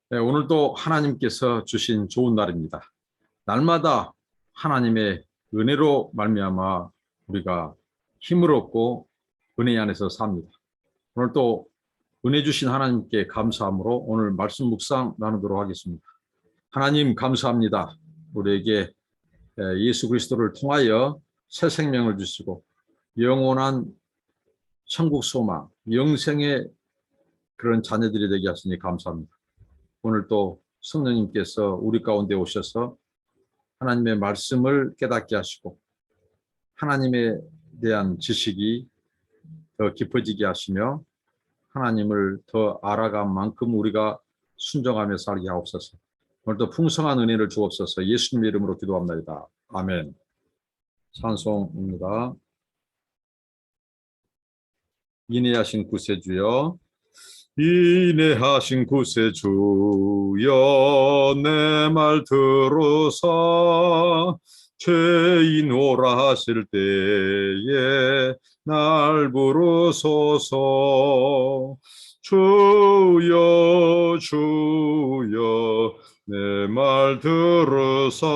네, 오늘도 하나님께서 주신 좋은 날입니다. 날마다 하나님의 은혜로 말미암아 우리가 힘을 얻고 은혜 안에서 삽니다. 오늘 또 은혜 주신 하나님께 감사함으로 오늘 말씀 묵상 나누도록 하겠습니다. 하나님 감사합니다. 우리에게 예수 그리스도를 통하여 새 생명을 주시고 영원한 천국 소망, 영생의 그런 자녀들이 되게 하시니 감사합니다. 오늘 또 성령님께서 우리 가운데 오셔서 하나님의 말씀을 깨닫게 하시고 하나님에 대한 지식이 더 깊어지게 하시며 하나님을 더 알아간 만큼 우리가 순종하며 살게 하옵소서. 오늘도 풍성한 은혜를 주옵소서. 예수님 이름으로 기도합니다. 아멘. 찬송입니다. 인내하신 구세주여, 인내하신 구세주여, 내 말 들으사 죄인오라 하실 때에 날 부르소서. 주여 주여, 내 말 들으사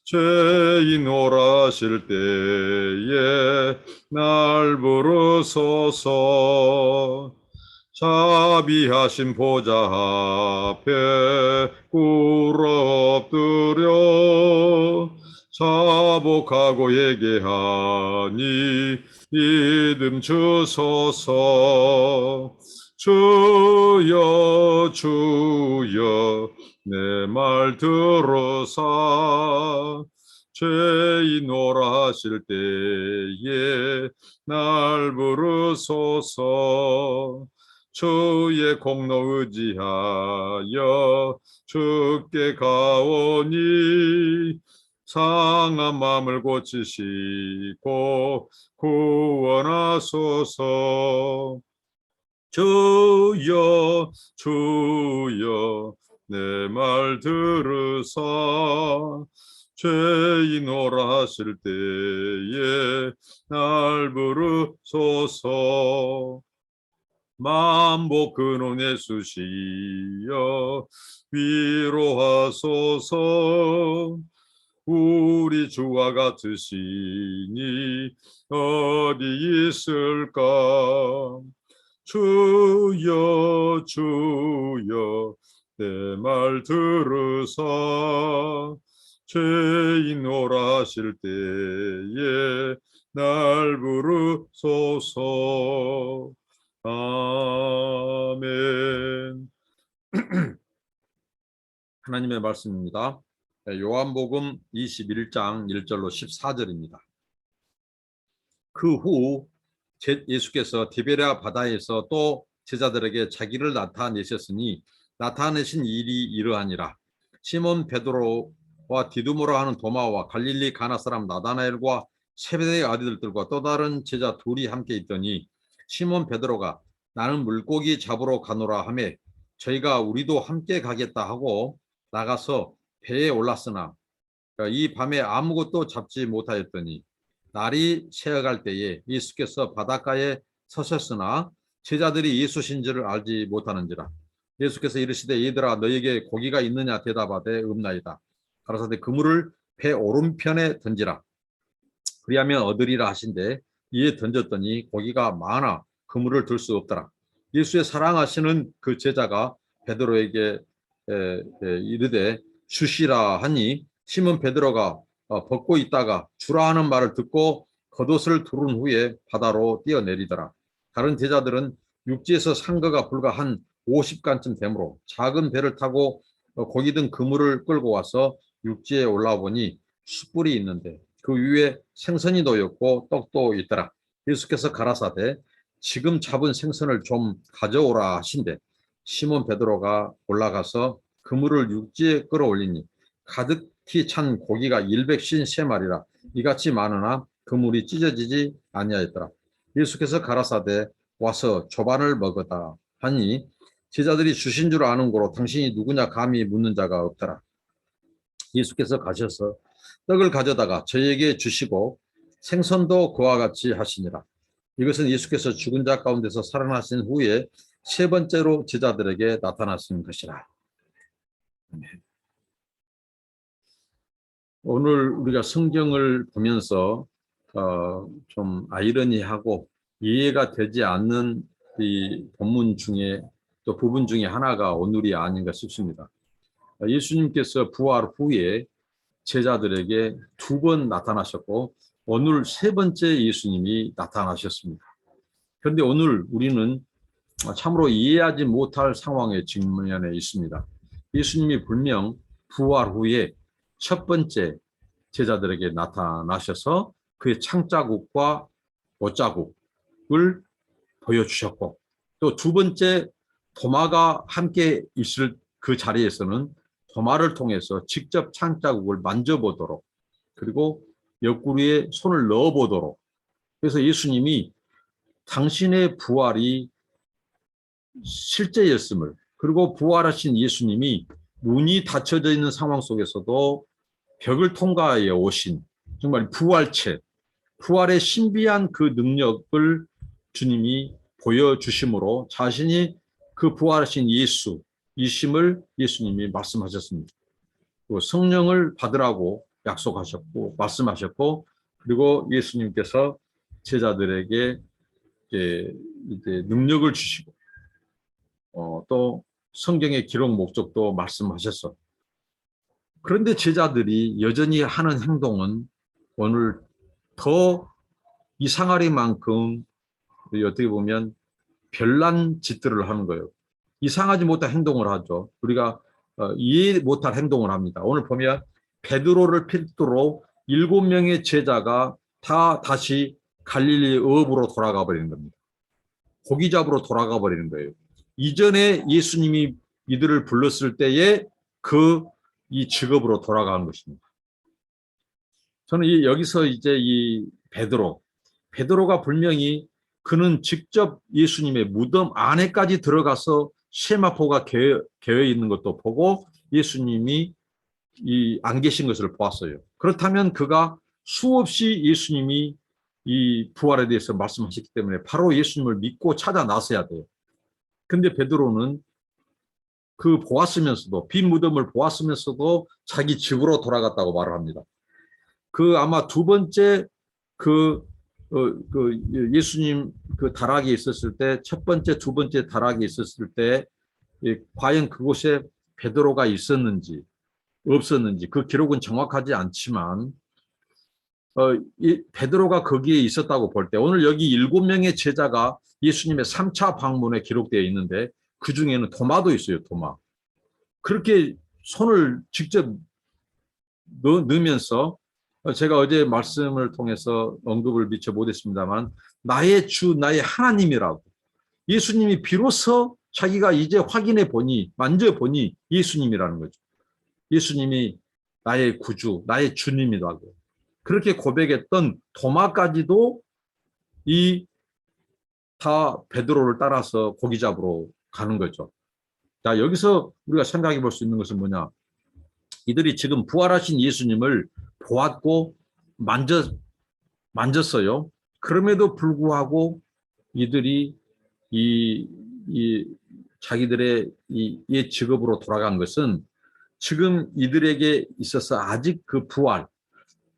죄인오라 하실 때에 날 부르소서. 자비하신 보좌 앞에 꿇어 엎드려 자복하고 예배하니 믿음 주소서. 주여 주여, 내 말 들으사 죄인오라 하실 때에 날 부르소서. 주의 공로 의지하여 주께 가오니 상한 마음을 고치시고 구원하소서. 주여 주여, 내 말 들으사 죄인오라 하실 때에 날 부르소서. 만복 근원 예수시여 위로하소서. 우리 주와 같으시니 어디 있을까. 주여 주여, 내 말 들으사 죄인오라 하실 때에 날 부르소서. 아멘. 하나님의 말씀입니다. 요한복음 21장 1절로 14절입니다. 그 후 예수께서 디베랴 바다에서 또 제자들에게 자기를 나타내셨으니 나타내신 일이 이러하니라. 시몬 베드로와 디두모라 하는 도마와 갈릴리 가나 사람 나다나엘과 세베대의 아들들과 또 다른 제자 둘이 함께 있더니 시몬 베드로가 나는 물고기 잡으러 가노라 하며 저희가 우리도 함께 가겠다 하고 나가서 배에 올랐으나 이 밤에 아무것도 잡지 못하였더니 날이 새어갈 때에 예수께서 바닷가에 서셨으나 제자들이 예수신 줄을 알지 못하는지라. 예수께서 이르시되 얘들아 너에게 고기가 있느냐 대답하되 없나이다. 가라사대 그물을 배 오른편에 던지라. 그리하면 얻으리라 하신대 이에 던졌더니 고기가 많아 그물을 들 수 없더라. 예수의 사랑하시는 그 제자가 베드로에게 이르되 주시라 하니 시몬 베드로가 벗고 있다가 주라 하는 말을 듣고 겉옷을 두른 후에 바다로 뛰어내리더라. 다른 제자들은 육지에서 산 거가 불과 한 50간쯤 되므로 작은 배를 타고 고기 든 그물을 끌고 와서 육지에 올라와 보니 숯불이 있는데 그 위에 생선이 놓였고 떡도 있더라. 예수께서 가라사대 지금 잡은 생선을 좀 가져오라 하신대 시몬 베드로가 올라가서 그물을 육지에 끌어올리니 가득히 찬 고기가 153마리라 이같이 많으나 그물이 찢어지지 아니하였더라. 예수께서 가라사대 와서 조반을 먹으다 하니 제자들이 주신 줄 아는 고로 당신이 누구냐 감히 묻는 자가 없더라. 예수께서 가셔서 떡을 가져다가 저희에게 주시고 생선도 그와 같이 하시니라. 이것은 예수께서 죽은 자 가운데서 살아나신 후에 세 번째로 제자들에게 나타났은 것이라. 오늘 우리가 성경을 보면서 좀 아이러니하고 이해가 되지 않는 이 본문 중에 또 부분 중에 하나가 오늘이 아닌가 싶습니다. 예수님께서 부활 후에 제자들에게 두 번 나타나셨고 오늘 세 번째 예수님이 나타나셨습니다. 그런데 오늘 우리는 참으로 이해하지 못할 상황에 직면해 있습니다. 예수님이 분명 부활 후에 첫 번째 제자들에게 나타나셔서 그의 창자국과 옷자국을 보여주셨고 또 두 번째 도마가 함께 있을 그 자리에서는 도마를 통해서 직접 창자국을 만져보도록 그리고 옆구리에 손을 넣어보도록 그래서 예수님이 당신의 부활이 실제였음을 그리고 부활하신 예수님이 문이 닫혀져 있는 상황 속에서도 벽을 통과해 오신 정말 부활체, 부활의 신비한 그 능력을 주님이 보여주심으로 자신이 그 부활하신 예수이심을 예수님이 말씀하셨습니다. 그리고 성령을 받으라고 약속하셨고 말씀하셨고 그리고 예수님께서 제자들에게 이제 능력을 주시고 또 성경의 기록 목적도 말씀하셨어. 그런데 제자들이 여전히 하는 행동은 오늘 더 이상하리만큼 어떻게 보면 별난 짓들을 하는 거예요. 이상하지 못한 행동을 하죠. 우리가 이해 못할 행동을 합니다. 오늘 보면 베드로를 필두로 7명의 제자가 다 다시 갈릴리 어업으로 돌아가 버리는 겁니다. 고기 잡으러 돌아가 버리는 거예요. 이전에 예수님이 이들을 불렀을 때에 이 직업으로 돌아가는 것입니다. 저는 여기서 이제 이 베드로가 분명히 그는 직접 예수님의 무덤 안에까지 들어가서 세마포가 개어 있는 것도 보고 예수님이 안 계신 것을 보았어요. 그렇다면 그가 수없이 예수님이 이 부활에 대해서 말씀하셨기 때문에 바로 예수님을 믿고 찾아 나서야 돼요. 근데 베드로는 그 보았으면서도 빈 무덤을 보았으면서도 자기 집으로 돌아갔다고 말을 합니다. 그 아마 두 번째 예수님 그 다락에 있었을 때 첫 번째, 두 번째 다락에 있었을 때 과연 그곳에 베드로가 있었는지 없었는지 그 기록은 정확하지 않지만 베드로가 거기에 있었다고 볼 때 오늘 여기 7명의 제자가 예수님의 3차 방문에 기록되어 있는데 그 중에는 도마도 있어요. 도마. 그렇게 손을 직접 넣으면서 제가 어제 말씀을 통해서 언급을 미처 못했습니다만 나의 주 나의 하나님이라고 예수님이 비로소 자기가 이제 확인해 보니 만져보니 예수님이라는 거죠. 예수님이 나의 구주 나의 주님이라고 그렇게 고백했던 도마까지도 다 베드로를 따라서 고기 잡으러 가는 거죠. 자, 여기서 우리가 생각해 볼 수 있는 것은 뭐냐? 이들이 지금 부활하신 예수님을 보았고 만졌어요. 그럼에도 불구하고 이들이 자기들의 옛 직업으로 돌아간 것은 지금 이들에게 있어서 아직 그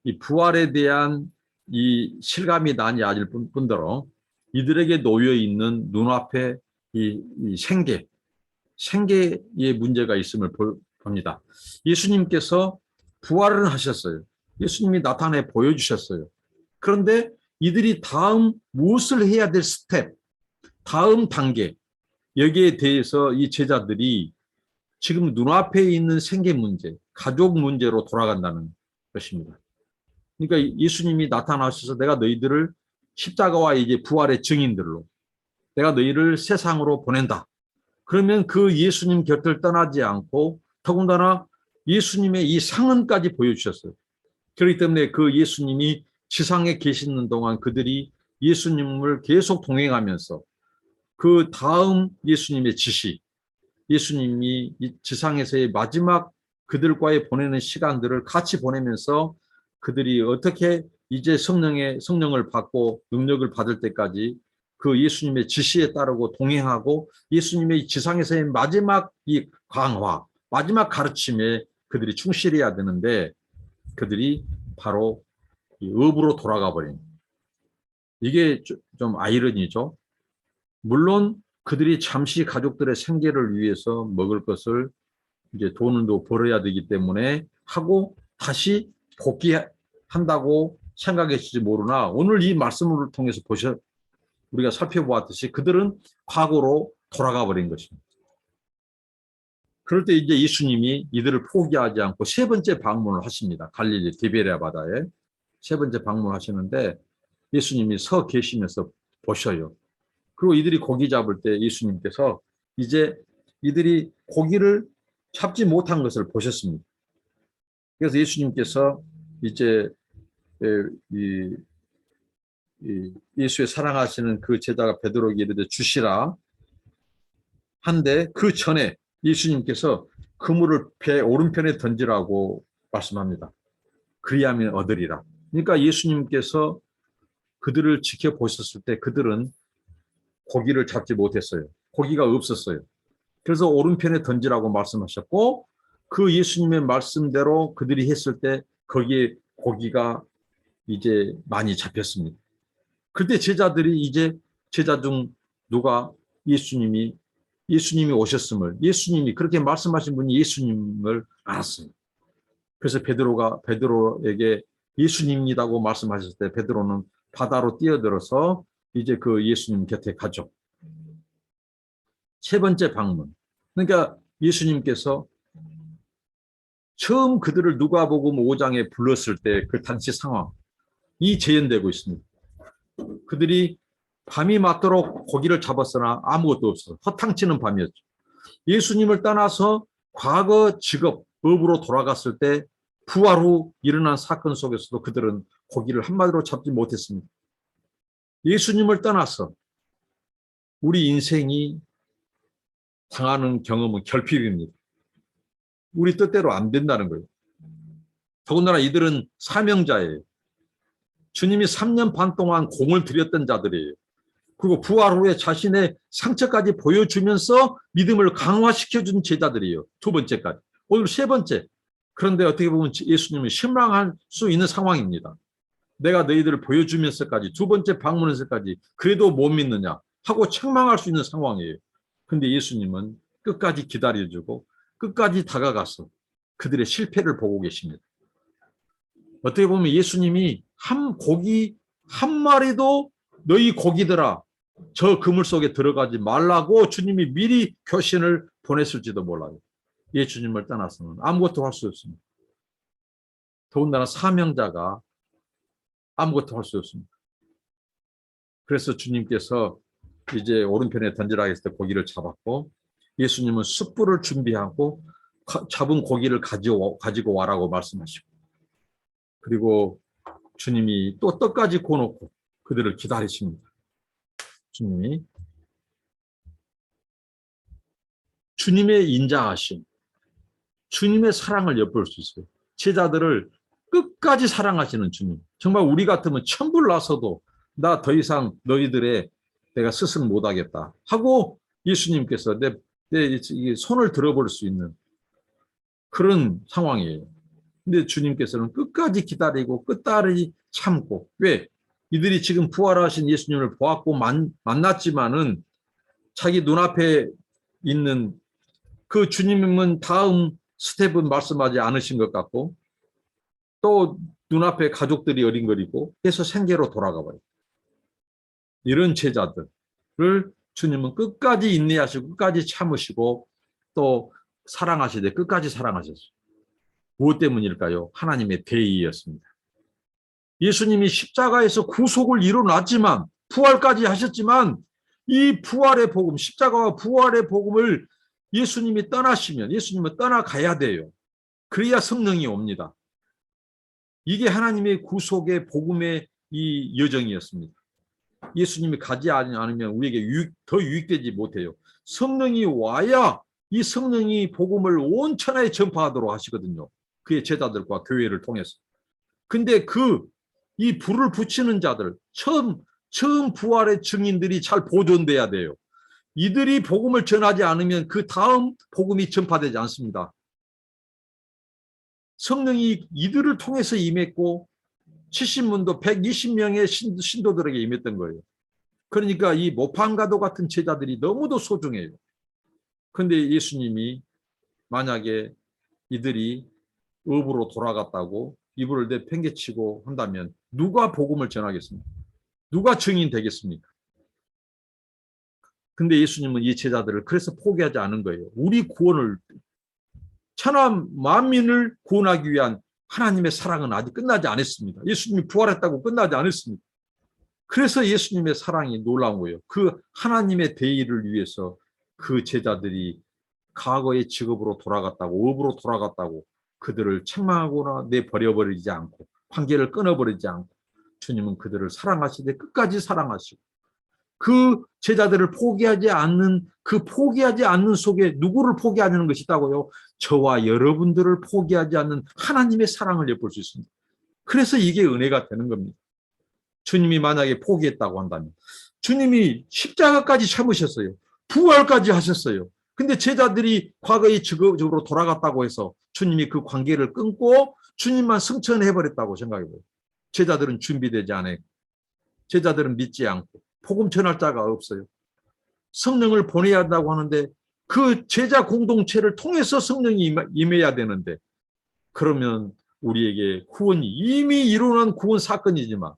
이 부활에 대한 이 실감이 나지 않을 뿐더러 이들에게 놓여 있는 눈앞에 이 생계의 문제가 있음을 봅니다. 예수님께서 부활을 하셨어요. 예수님이 나타내 보여주셨어요. 그런데 이들이 다음 무엇을 해야 될 스텝, 다음 단계, 여기에 대해서 이 제자들이 지금 눈앞에 있는 생계 문제, 가족 문제로 돌아간다는 것입니다. 그러니까 예수님이 나타나셔서 내가 너희들을 십자가와 이제 부활의 증인들로 내가 너희를 세상으로 보낸다. 그러면 그 예수님 곁을 떠나지 않고 더군다나 예수님의 이 상흔까지 보여주셨어요. 그렇기 때문에 그 예수님이 지상에 계시는 동안 그들이 예수님을 계속 동행하면서 그 다음 예수님의 지시, 예수님이 이 지상에서의 마지막 그들과의 보내는 시간들을 같이 보내면서 그들이 어떻게 이제 성령을 받고 능력을 받을 때까지 그 예수님의 지시에 따르고 동행하고 예수님의 지상에서의 마지막 이 강화, 마지막 가르침에 그들이 충실해야 되는데 그들이 바로 이 업으로 돌아가 버린. 이게 좀 아이러니죠. 물론 그들이 잠시 가족들의 생계를 위해서 먹을 것을 이제 돈도 벌어야 되기 때문에 하고 다시 복귀한다고 생각했을지 모르나 오늘 이 말씀을 통해서 우리가 살펴보았듯이 그들은 과거로 돌아가 버린 것입니다. 그럴 때 이제 예수님이 이들을 포기하지 않고 세 번째 방문을 하십니다. 갈릴리 디베랴 바다에 세 번째 방문하시는데 예수님이 서 계시면서 보셔요. 그리고 이들이 고기 잡을 때 예수님께서 이제 이들이 고기를 잡지 못한 것을 보셨습니다. 그래서 예수님께서 이제 예수의 사랑하시는 그 제자가 베드로에게 이르되 주시라 한데 그 전에 예수님께서 그물을 배 오른편에 던지라고 말씀합니다. 그리하면 얻으리라. 그러니까 예수님께서 그들을 지켜보셨을 때 그들은 고기를 잡지 못했어요. 고기가 없었어요. 그래서 오른편에 던지라고 말씀하셨고 그 예수님의 말씀대로 그들이 했을 때 거기에 고기가 이제 많이 잡혔습니다. 그때 제자들이 이제 제자 중 누가 예수님이 오셨음을 예수님이 그렇게 말씀하신 분이 예수님을 알았습니다. 그래서 베드로에게 예수님이라고 말씀하셨을 때 베드로는 바다로 뛰어들어서 이제 그 예수님 곁에 가죠. 세 번째 방문. 그러니까 예수님께서 처음 그들을 누가복음 5장에 불렀을 때 그 당시 상황이 재현되고 있습니다. 그들이 밤이 맞도록 고기를 잡았으나 아무것도 없어서 허탕치는 밤이었죠. 예수님을 떠나서 과거 직업, 업으로 돌아갔을 때 부활 후 일어난 사건 속에서도 그들은 고기를 한마디로 잡지 못했습니다. 예수님을 떠나서 우리 인생이 당하는 경험은 결핍입니다. 우리 뜻대로 안 된다는 거예요. 더군다나 이들은 사명자예요. 주님이 3년 반 동안 공을 들였던 자들이에요. 그리고 부활 후에 자신의 상처까지 보여주면서 믿음을 강화시켜준 제자들이에요. 두 번째까지. 오늘 세 번째. 그런데 어떻게 보면 예수님은 실망할 수 있는 상황입니다. 내가 너희들을 보여주면서까지 두 번째 방문에서까지 그래도 못 믿느냐 하고 책망할 수 있는 상황이에요. 근데 예수님은 끝까지 기다려주고 끝까지 다가가서 그들의 실패를 보고 계십니다. 어떻게 보면 예수님이 고기 한 마리도 너희 고기들아 저 그물 속에 들어가지 말라고 주님이 미리 교신을 보냈을지도 몰라요. 예수님을 떠나서는 아무것도 할 수 없습니다. 더군다나 사명자가 아무것도 할 수 없습니다. 그래서 주님께서 이제 오른편에 던지라 했을 때 고기를 잡았고 예수님은 숯불을 준비하고 잡은 고기를 가지고 와라고 말씀하시고 그리고 주님이 또 떡까지 구워놓고 그들을 기다리십니다. 주님의 인자하심, 주님의 사랑을 엿볼 수 있어요. 제자들을 끝까지 사랑하시는 주님. 정말 우리 같으면 천불 나서도 나 더 이상 너희들의 내가 스승 못하겠다 하고 예수님께서 내 손을 들어볼 수 있는 그런 상황이에요. 근데 주님께서는 끝까지 기다리고 끝까지 참고 왜? 이들이 지금 부활하신 예수님을 보았고 만났지만은 자기 눈앞에 있는 그 주님은 다음 스텝은 말씀하지 않으신 것 같고 또 눈앞에 가족들이 어린거리고 해서 생계로 돌아가 버려요. 이런 제자들을 주님은 끝까지 인내하시고 끝까지 참으시고 또 사랑하시되 끝까지 사랑하셨어요. 무엇 때문일까요? 하나님의 대의였습니다. 예수님이 십자가에서 구속을 이뤄놨지만 부활까지 하셨지만 이 부활의 복음, 십자가와 부활의 복음을 예수님이 떠나시면 예수님은 떠나가야 돼요. 그래야 성령이 옵니다. 이게 하나님의 구속의 복음의 이 여정이었습니다. 예수님이 가지 않으면 우리에게 더 유익되지 못해요. 성령이 와야 이 성령이 복음을 온 천하에 전파하도록 하시거든요. 그의 제자들과 교회를 통해서. 근데 이 불을 붙이는 자들, 처음 처음 부활의 증인들이 잘 보존돼야 돼요. 이들이 복음을 전하지 않으면 그 다음 복음이 전파되지 않습니다. 성령이 이들을 통해서 임했고 70문도 120명의 신도들에게 임했던 거예요. 그러니까 이 모판가도 같은 제자들이 너무도 소중해요. 그런데 예수님이 만약에 이들이 업으로 돌아갔다고 입을 내팽개치고 한다면 누가 복음을 전하겠습니까? 누가 증인 되겠습니까? 근데 예수님은 이 제자들을 그래서 포기하지 않은 거예요. 우리 구원을, 천하 만민을 구원하기 위한 하나님의 사랑은 아직 끝나지 않았습니다. 예수님이 부활했다고 끝나지 않았습니다. 그래서 예수님의 사랑이 놀라운 거예요. 그 하나님의 대의를 위해서 그 제자들이 과거의 직업으로 돌아갔다고, 업으로 돌아갔다고 그들을 책망하거나 내버려버리지 않고 관계를 끊어버리지 않고 주님은 그들을 사랑하시되 끝까지 사랑하시고 그 제자들을 포기하지 않는, 그 포기하지 않는 속에 누구를 포기하는 것이 있다고요? 저와 여러분들을 포기하지 않는 하나님의 사랑을 엿볼 수 있습니다. 그래서 이게 은혜가 되는 겁니다. 주님이 만약에 포기했다고 한다면 주님이 십자가까지 참으셨어요. 부활까지 하셨어요. 근데 제자들이 과거의 직업으로 돌아갔다고 해서 주님이 그 관계를 끊고 주님만 승천해버렸다고 생각해봐요. 제자들은 준비되지 않아요. 제자들은 믿지 않고 복음 전할 자가 없어요. 성령을 보내야 한다고 하는데 그 제자 공동체를 통해서 성령이 임해야 되는데, 그러면 우리에게 구원이 이미 일어난 구원 사건이지만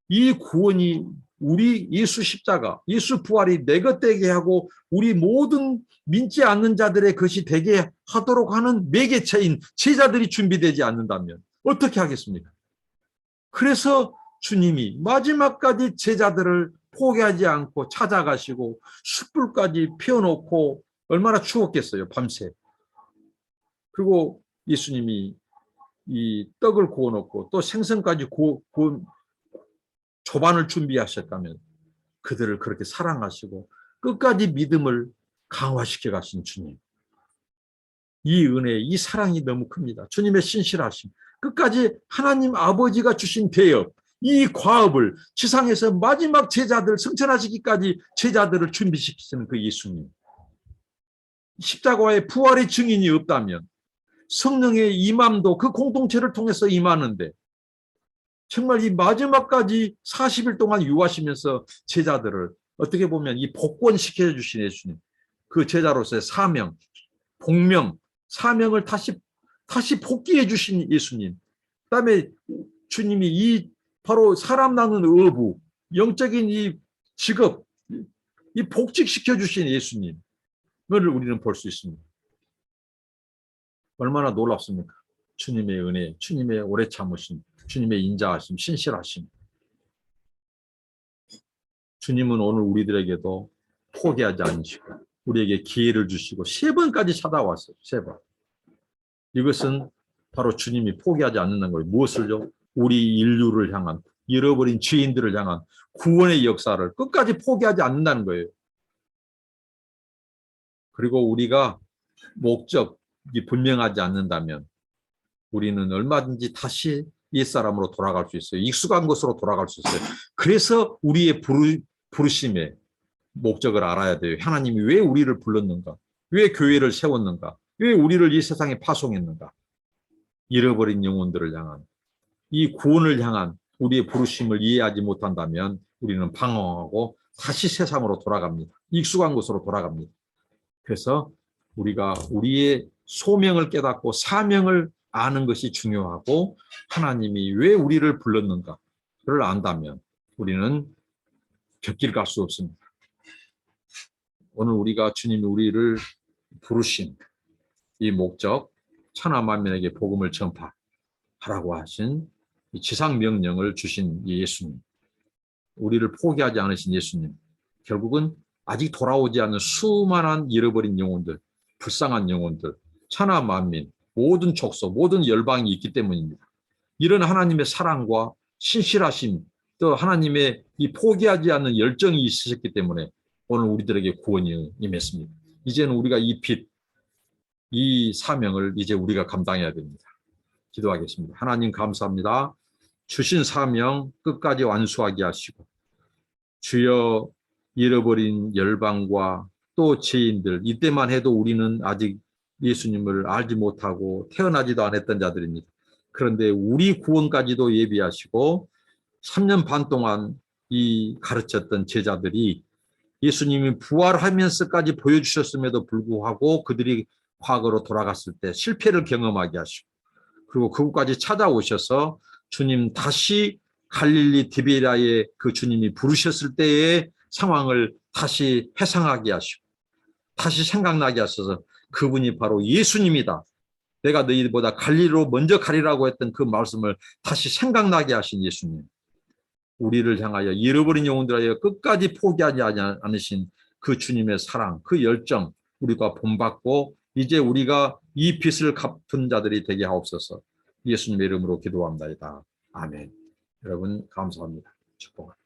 이 구원이 우리 예수 십자가, 예수 부활이 내 것 되게 하고 우리 모든 믿지 않는 자들의 것이 되게 하도록 하는 매개체인 제자들이 준비되지 않는다면 어떻게 하겠습니까? 그래서 주님이 마지막까지 제자들을 포기하지 않고 찾아가시고 숯불까지 피워놓고 얼마나 추웠겠어요, 밤새. 그리고 예수님이 이 떡을 구워놓고 또 생선까지 구운 조반을 준비하셨다면 그들을 그렇게 사랑하시고 끝까지 믿음을 강화시켜 가신 주님. 이 은혜, 이 사랑이 너무 큽니다. 주님의 신실하심, 끝까지 하나님 아버지가 주신 대업, 이 과업을 지상에서 마지막 제자들 승천하시기까지 제자들을 준비시키시는 그 예수님. 십자가의 부활의 증인이 없다면 성령의 임함도 그 공동체를 통해서 임하는데 정말 이 마지막까지 40일 동안 유하시면서 제자들을 어떻게 보면 이 복권시켜 주신 예수님, 그 제자로서의 사명, 복명, 사명을 다시 복귀해 주신 예수님, 그다음에 주님이 이 바로 사람 낳는 어부, 영적인 이 직업, 이 복직시켜 주신 예수님을 우리는 볼 수 있습니다. 얼마나 놀랍습니까? 주님의 은혜, 주님의 오래 참으심, 주님의 인자하심, 신실하심. 주님은 오늘 우리들에게도 포기하지 않으시고 우리에게 기회를 주시고 3번까지 찾아왔어요. 3번. 이것은 바로 주님이 포기하지 않는다는 거예요. 무엇을요? 우리 인류를 향한, 잃어버린 죄인들을 향한 구원의 역사를 끝까지 포기하지 않는다는 거예요. 그리고 우리가 목적이 분명하지 않는다면 우리는 얼마든지 다시 옛사람으로 돌아갈 수 있어요. 익숙한 것으로 돌아갈 수 있어요. 그래서 우리의 부르심의 목적을 알아야 돼요. 하나님이 왜 우리를 불렀는가? 왜 교회를 세웠는가? 왜 우리를 이 세상에 파송했는가? 잃어버린 영혼들을 향한, 이 구원을 향한 우리의 부르심을 이해하지 못한다면 우리는 방황하고 다시 세상으로 돌아갑니다. 익숙한 곳으로 돌아갑니다. 그래서 우리가 우리의 소명을 깨닫고 사명을 아는 것이 중요하고 하나님이 왜 우리를 불렀는가를 안다면 우리는 곁길 갈 수 없습니다. 오늘 우리가 주님이 우리를 부르신 이 목적, 천하 만민에게 복음을 전파하라고 하신 이 지상 명령을 주신 예수님, 우리를 포기하지 않으신 예수님, 결국은 아직 돌아오지 않는 수많은 잃어버린 영혼들, 불쌍한 영혼들, 천하 만민, 모든 족속, 모든 열방이 있기 때문입니다. 이런 하나님의 사랑과 신실하심, 또 하나님의 이 포기하지 않는 열정이 있으셨기 때문에 오늘 우리들에게 구원이 임했습니다. 이제는 우리가 이 빛, 이 사명을 이제 우리가 감당해야 됩니다. 기도하겠습니다. 하나님 감사합니다. 주신 사명 끝까지 완수하게 하시고 주여 잃어버린 열방과 또 죄인들, 이때만 해도 우리는 아직 예수님을 알지 못하고 태어나지도 않았던 자들입니다. 그런데 우리 구원까지도 예비하시고 3년 반 동안 이 가르쳤던 제자들이 예수님이 부활하면서까지 보여주셨음에도 불구하고 그들이 과거로 돌아갔을 때 실패를 경험하게 하시고, 그리고 그곳까지 찾아오셔서 주님 다시 갈릴리 디베라에 그 주님이 부르셨을 때의 상황을 다시 회상하게 하시고 다시 생각나게 하셔서 그분이 바로 예수님이다. 내가 너희보다 갈릴리로 먼저 가리라고 했던 그 말씀을 다시 생각나게 하신 예수님. 우리를 향하여 잃어버린 영혼들을 하여 끝까지 포기하지 않으신 그 주님의 사랑, 그 열정 우리가 본받고 이제 우리가 이 빚을 갚은 자들이 되게 하옵소서. 예수님의 이름으로 기도합니다. 아멘. 여러분 감사합니다. 축복합니다.